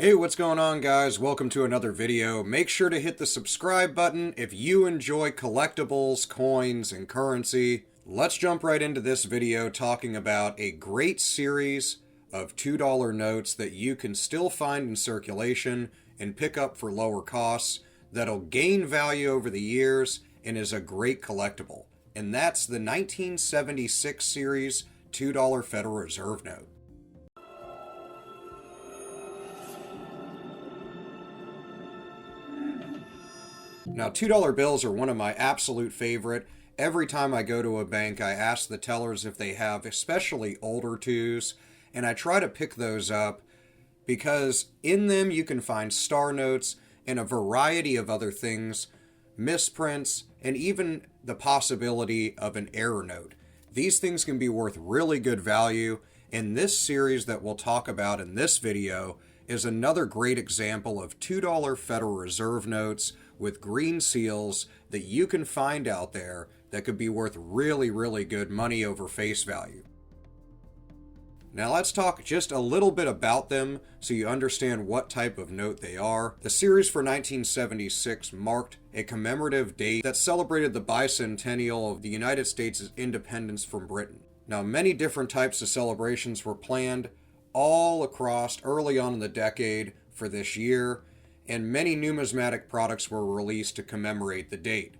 Hey, what's going on, guys? Welcome to another video. Make sure to hit the subscribe button if you enjoy collectibles, coins, and currency. Let's jump right into this video talking about a great series of $2 notes that you can still find in circulation and pick up for lower costs that'll gain value over the years and is a great collectible. And that's the 1976 series $2 Federal Reserve note. Now, $2 bills are one of my absolute favorite. Every time I go to a bank, I ask the tellers if they have especially older twos, and I try to pick those up because in them you can find star notes and a variety of other things, misprints, and even the possibility of an error note. These things can be worth really good value, and this series that we'll talk about in this video is another great example of $2 Federal Reserve notes with green seals that you can find out there that could be worth really good money over face value. Now let's talk just a little bit about them so you understand what type of note they are. The series for 1976 marked a commemorative date that celebrated the bicentennial of the United States' independence from Britain. Now, many different types of celebrations were planned all across early on in the decade for this year, and many numismatic products were released to commemorate the date.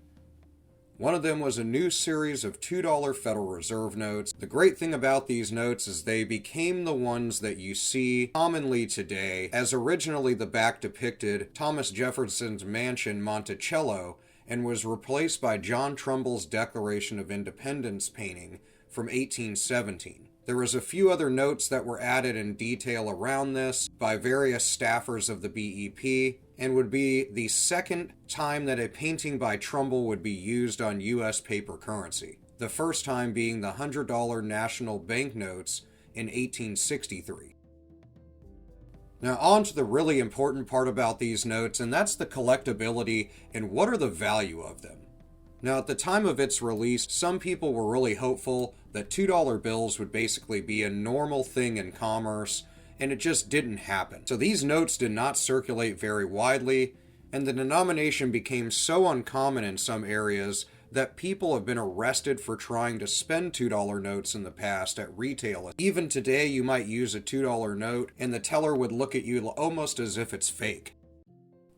One of them was a new series of $2 Federal Reserve notes. The great thing about these notes is they became the ones that you see commonly today, as originally the back depicted Thomas Jefferson's mansion Monticello and was replaced by John Trumbull's Declaration of Independence painting from 1817. There was a few other notes that were added in detail around this by various staffers of the BEP, and would be the second time that a painting by Trumbull would be used on U.S. paper currency. The first time being the $100 national banknotes in 1863. Now on to the really important part about these notes, and that's the collectability and what are the value of them. Now, at the time of its release, some people were really hopeful that $2 bills would basically be a normal thing in commerce, and it just didn't happen. So these notes did not circulate very widely, and the denomination became so uncommon in some areas that people have been arrested for trying to spend $2 notes in the past at retail. Even today, you might use a $2 note, and the teller would look at you almost as if it's fake.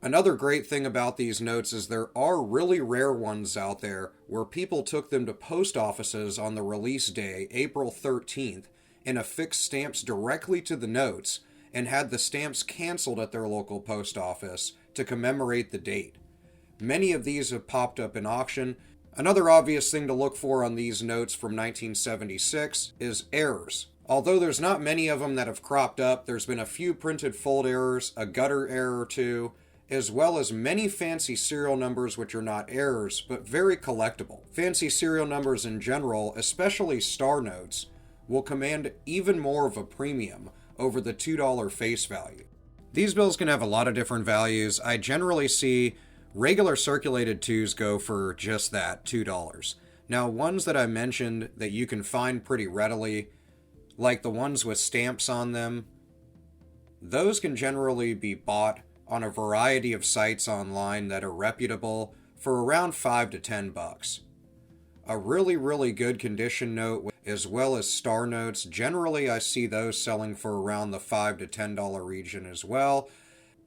Another great thing about these notes is there are really rare ones out there where people took them to post offices on the release day, April 13th, and affixed stamps directly to the notes and had the stamps canceled at their local post office to commemorate the date. Many of these have popped up in auction. Another obvious thing to look for on these notes from 1976 is errors. Although there's not many of them that have cropped up, there's been a few printed fold errors, a gutter error or two, as well as many fancy serial numbers which are not errors, but very collectible. Fancy serial numbers in general, especially star notes, will command even more of a premium over the $2 face value. These bills can have a lot of different values. I generally see regular circulated twos go for just that, $2. Now, ones that I mentioned that you can find pretty readily, like the ones with stamps on them, those can generally be bought on a variety of sites online that are reputable for around $5 to $10. A really good condition note, as well as star notes, generally I see those selling for around the $5 to $10 region as well.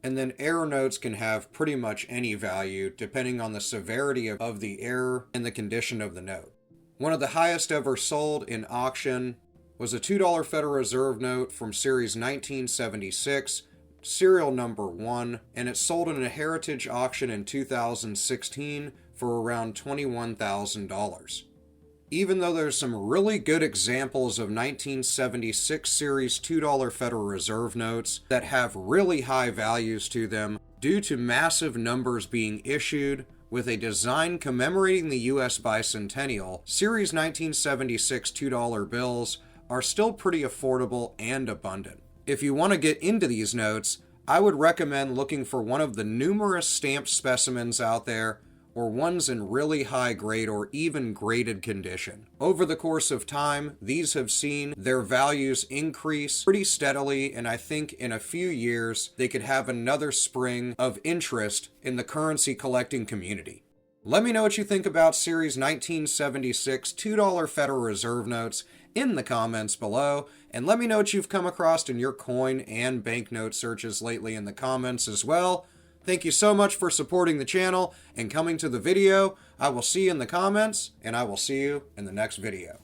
And then error notes can have pretty much any value depending on the severity of the error and the condition of the note. One of the highest ever sold in auction was a $2 Federal Reserve note from series 1976, serial number 1, and it sold in a heritage auction in 2016 for around $21,000. Even though there's some really good examples of 1976 series $2 Federal Reserve notes that have really high values to them due to massive numbers being issued with a design commemorating the U.S. bicentennial, series 1976 $2 bills are still pretty affordable and abundant. If you want to get into these notes, I would recommend looking for one of the numerous stamped specimens out there, or ones in really high grade or even graded condition. Over the course of time, these have seen their values increase pretty steadily, and I think in a few years they could have another spring of interest in the currency collecting community. Let me know what you think about Series 1976 $2 Federal Reserve notes in the comments below, and let me know what you've come across in your coin and banknote searches lately in the comments as well. Thank you so much for supporting the channel and coming to the video. I will see you in the comments, and I will see you in the next video.